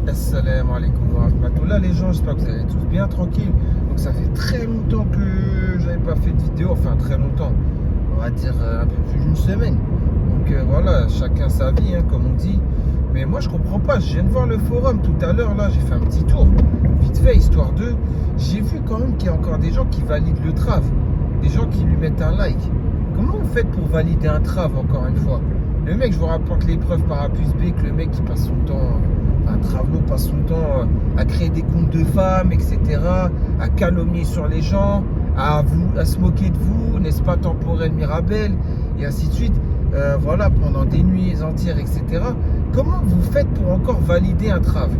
Assalamu alaikum wa rahmatullah les gens, j'espère que vous allez tous bien tranquilles. Donc ça fait très longtemps que j'avais pas fait de vidéo, enfin très longtemps, on va dire un peu plus d'une semaine. Donc voilà, chacun sa vie hein, comme on dit. Mais moi je comprends pas, je viens de voir le forum tout à l'heure là, j'ai fait un petit tour, vite fait, histoire de... J'ai vu quand même qu'il y a encore des gens qui valident le trave, des gens qui lui mettent un like. Comment vous faites pour valider un trave encore une fois? Le mec, je vous rapporte les preuves par A plus B que le mec qui passe son temps... Un travelo passe son temps à créer des comptes de femmes, etc., à calomnier sur les gens, à se moquer de vous, n'est-ce pas, temporel Mirabel, et ainsi de suite. Voilà, pendant des nuits entières, etc. Comment vous faites pour encore valider un trave?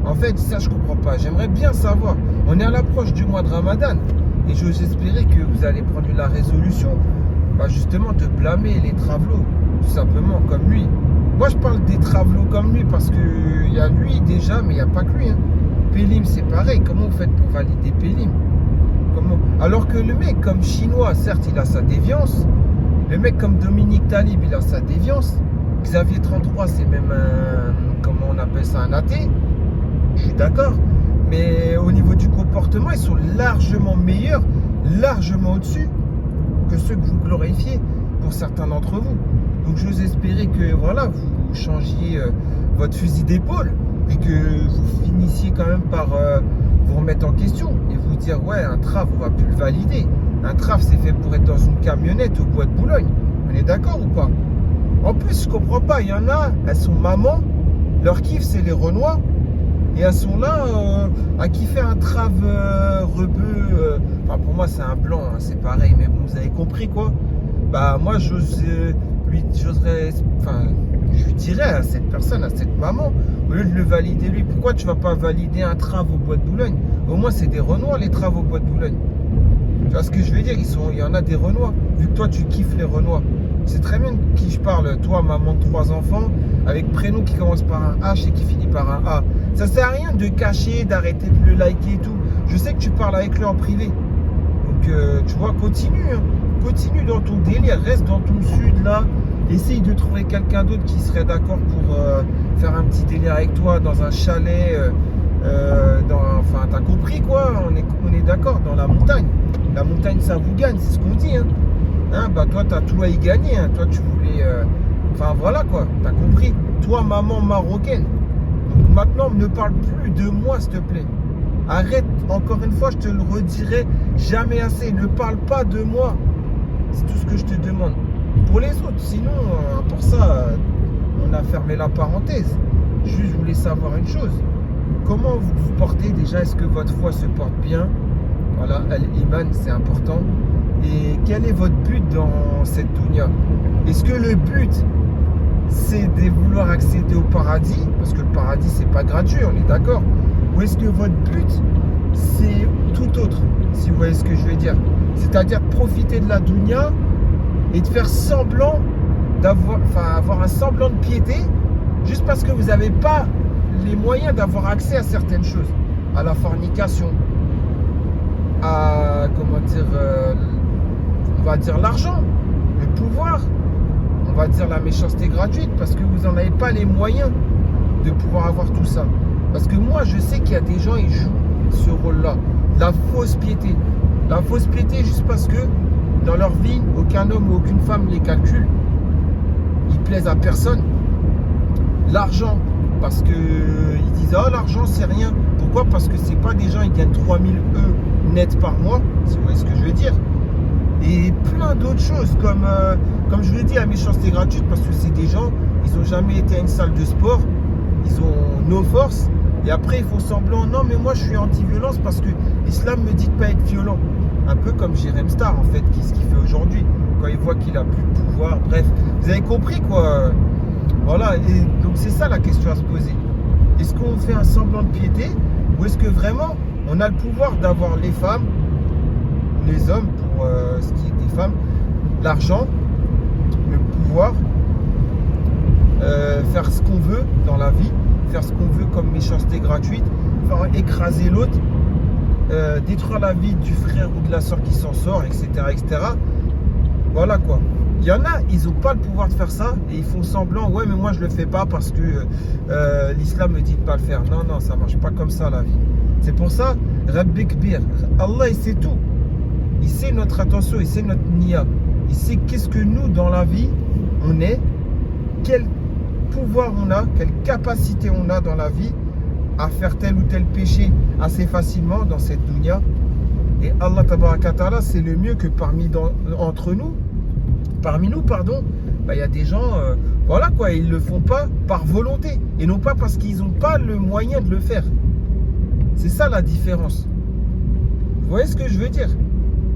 En fait, ça, je comprends pas. J'aimerais bien savoir. On est à l'approche du mois de Ramadan, et j'ose espérer que vous allez prendre la résolution, justement, de blâmer les travelots, tout simplement, comme lui. Moi, je parle des travelots comme lui parce qu'il y a lui déjà, mais il n'y a pas que lui. Hein. Pélim, c'est pareil. Comment vous faites pour valider Pélim? Comment? Alors que le mec comme Chinois, certes, il a sa déviance. Le mec comme Dominique Talib, il a sa déviance. Xavier 33, c'est même un... Comment on appelle ça? Un athée. Je suis d'accord. Mais au niveau du comportement, ils sont largement meilleurs, largement au-dessus que ceux que vous glorifiez pour certains d'entre vous. Donc j'ose espérer que voilà, vous changiez votre fusil d'épaule et que vous finissiez quand même par vous remettre en question et vous dire ouais, un trave on va plus le valider. Un trave c'est fait pour être dans une camionnette au bois de Boulogne. On est d'accord ou pas? En plus je comprends pas, il y en a, elles sont mamans, leur kiff c'est les Renois et elles sont là à kiffer un trave rebeu. Enfin pour moi c'est un blanc, hein, c'est pareil, mais bon vous avez compris quoi. Bah moi j'oserais, enfin, je lui dirais à cette personne, à cette maman, au lieu de le valider lui, pourquoi tu vas pas valider un trave au bois de Boulogne? Au moins c'est des Renois les traves au bois de Boulogne. Tu vois ce que je veux dire? Il y en a des Renois, vu que toi tu kiffes les Renois. C'est très bien de qui je parle, toi maman de 3 enfants, avec prénom qui commence par un H et qui finit par un A. Ça sert à rien de cacher, d'arrêter de le liker et tout. Je sais que tu parles avec lui en privé. Donc tu vois, continue, hein. Continue dans ton délire, reste dans ton sud là. Essaye de trouver quelqu'un d'autre qui serait d'accord pour faire un petit délire avec toi dans un chalet. Enfin, t'as compris quoi? On est d'accord, dans la montagne. La montagne, ça vous gagne, c'est ce qu'on dit. Hein, bah toi, t'as tout à y gagner. Hein. Toi, tu voulais... Enfin, voilà quoi, t'as compris. Toi, maman marocaine. Donc, maintenant, ne parle plus de moi, s'il te plaît. Arrête, encore une fois, je te le redirai jamais assez. Ne parle pas de moi. C'est tout ce que je te demande. Pour les autres, sinon, pour ça, on a fermé la parenthèse. Juste, je voulais savoir une chose. Comment vous vous portez déjà? Est-ce que votre foi se porte bien? Voilà, Al-Iman, c'est important. Et quel est votre but dans cette dunya? Est-ce que le but, c'est de vouloir accéder au paradis? Parce que le paradis, c'est pas gratuit, on est d'accord? Ou est-ce que votre but, c'est tout autre? Si vous voyez ce que je veux dire. C'est-à-dire profiter de la dunya et de faire semblant avoir un semblant de piété juste parce que vous n'avez pas les moyens d'avoir accès à certaines choses, à la fornication, à comment dire, on va dire l'argent, le pouvoir, on va dire la méchanceté gratuite parce que vous n'en avez pas les moyens de pouvoir avoir tout ça. Parce que moi je sais qu'il y a des gens, ils jouent ce rôle-là, la fausse piété. La fausse piété juste parce que dans leur vie, aucun homme ou aucune femme les calcule. Ils plaisent à personne. L'argent, parce que ils disent oh l'argent c'est rien. Pourquoi? Parce que c'est pas des gens, ils gagnent 3000 € net par mois, si vous voyez ce que je veux dire. Et plein d'autres choses comme je vous l'ai dit, la méchanceté gratuite, parce que c'est des gens, ils ont jamais été à une salle de sport, ils ont nos forces. Et après, ils font semblant, non, mais moi, je suis anti-violence parce que l'islam me dit de pas être violent. Un peu comme Jérém Star, en fait, ce qu'il fait aujourd'hui, quand il voit qu'il a plus de pouvoir. Bref, vous avez compris, quoi. Voilà, et donc c'est ça la question à se poser. Est-ce qu'on fait un semblant de piété ou est-ce que vraiment, on a le pouvoir d'avoir les femmes, les hommes, pour ce qui est des femmes, l'argent, le pouvoir, faire ce qu'on veut dans la vie, faire ce qu'on veut comme méchanceté gratuite, faire écraser l'autre, détruire la vie du frère ou de la soeur qui s'en sort, etc., etc. Voilà quoi. Il y en a, ils n'ont pas le pouvoir de faire ça et ils font semblant, ouais, mais moi je le fais pas parce que l'islam me dit de pas le faire. Non, non, ça marche pas comme ça la vie. C'est pour ça, Rabbi Kbir, Allah il sait tout. Il sait notre attention, il sait notre niya. Il sait qu'est-ce que nous dans la vie on est, quel pouvoir on a, quelle capacité on a dans la vie à faire tel ou tel péché assez facilement dans cette dunya. Et Allah Tabaraka Ta'ala, c'est le mieux que parmi nous, pardon, il y a des gens, voilà quoi, ils ne le font pas par volonté et non pas parce qu'ils n'ont pas le moyen de le faire. C'est ça la différence. Vous voyez ce que je veux dire?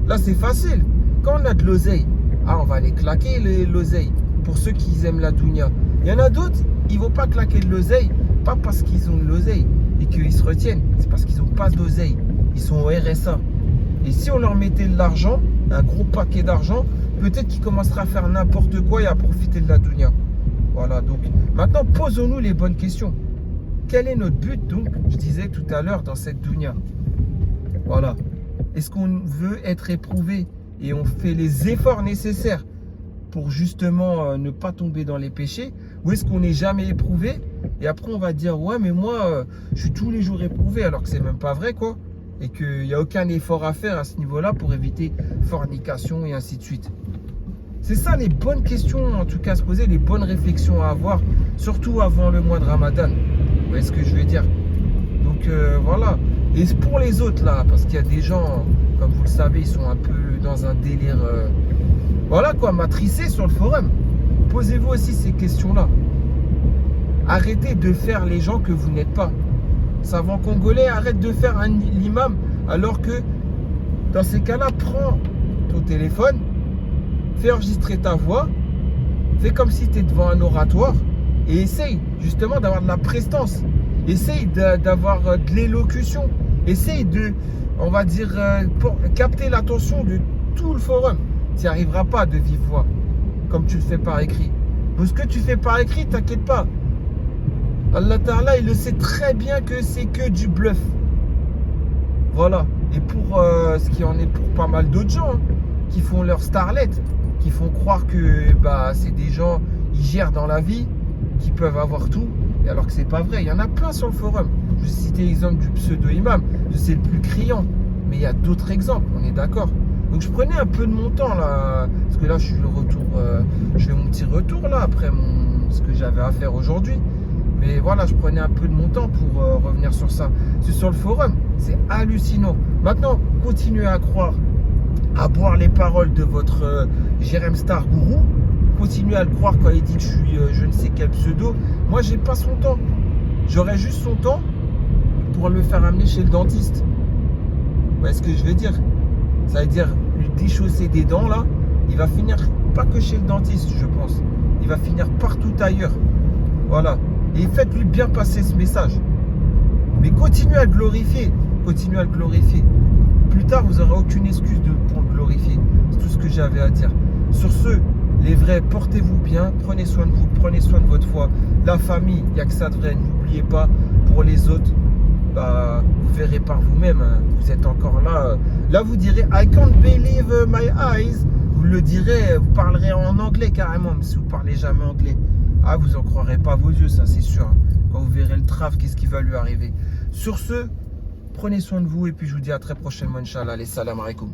Là, c'est facile. Quand on a de l'oseille, on va aller claquer l'oseille pour ceux qui aiment la dunya. Il y en a d'autres, ils ne vont pas claquer de l'oseille, pas parce qu'ils ont de l'oseille et qu'ils se retiennent, c'est parce qu'ils n'ont pas d'oseille. Ils sont au RSA. Et si on leur mettait de l'argent, un gros paquet d'argent, peut-être qu'ils commenceraient à faire n'importe quoi et à profiter de la dunya. Voilà, donc maintenant posons-nous les bonnes questions. Quel est notre but donc, je disais tout à l'heure, dans cette dunya? Voilà. Est-ce qu'on veut être éprouvé et on fait les efforts nécessaires pour justement ne pas tomber dans les péchés? Ou est-ce qu'on n'est jamais éprouvé et après on va dire ouais mais moi je suis tous les jours éprouvé alors que c'est même pas vrai quoi? Et qu'il n'y a aucun effort à faire à ce niveau-là pour éviter fornication et ainsi de suite. C'est ça les bonnes questions en tout cas à se poser, les bonnes réflexions à avoir, surtout avant le mois de Ramadan. Vous voyez ce que je veux dire? Donc voilà. Et pour les autres là, parce qu'il y a des gens, comme vous le savez, ils sont un peu dans un délire, voilà quoi, matricés sur le forum. Posez-vous aussi ces questions-là. Arrêtez de faire les gens que vous n'êtes pas. Savant congolais, arrête de faire l'imam alors que dans ces cas-là, prends ton téléphone, fais enregistrer ta voix, fais comme si tu es devant un oratoire et essaye justement d'avoir de la prestance, essaye d'avoir de l'élocution, essaye de, on va dire, pour capter l'attention de tout le forum. Tu n'y arriveras pas de vive voix comme tu le fais par écrit. Donc ce que tu fais par écrit, t'inquiète pas. Allah Ta'ala, il le sait très bien que c'est que du bluff. Voilà. Et pour ce qui en est pour pas mal d'autres gens qui font leur starlet, qui font croire que c'est des gens, ils gèrent dans la vie, qui peuvent avoir tout, et alors que c'est pas vrai. Il y en a plein sur le forum. Je vais citer l'exemple du pseudo-imam, c'est le plus criant. Mais il y a d'autres exemples, on est d'accord. Donc je prenais un peu de mon temps là, parce que là je suis le retour, je fais mon petit retour là après ce que j'avais à faire aujourd'hui. Mais voilà, je prenais un peu de mon temps pour revenir sur ça. C'est sur le forum, c'est hallucinant. Maintenant, continuez à croire, à boire les paroles de votre Jérém Star Gourou. Continuez à le croire quand il dit que je suis je ne sais quel pseudo. Moi, j'ai pas son temps. J'aurais juste son temps pour le faire amener chez le dentiste. Vous voyez ce que je veux dire? Ça veut dire lui déchausser des dents là. Il va finir pas que chez le dentiste, je pense. Il va finir partout ailleurs. Voilà. Et faites-lui bien passer ce message. Mais continuez à le glorifier. Continuez à le glorifier. Plus tard, vous n'aurez aucune excuse pour le glorifier. C'est tout ce que j'avais à dire. Sur ce, les vrais, portez-vous bien. Prenez soin de vous. Prenez soin de votre foi. La famille, il n'y a que ça de vrai. N'oubliez pas. Pour les autres, vous verrez par vous-même. Vous êtes encore là. Là, vous direz I can't believe my eyes. Vous le direz. Vous parlerez en anglais carrément. Mais si vous ne parlez jamais anglais. Vous n'en croirez pas vos yeux, ça c'est sûr. Quand vous verrez le traf, qu'est-ce qui va lui arriver. Sur ce, prenez soin de vous et puis je vous dis à très prochainement, Inch'Allah. Allez, salam alaikum.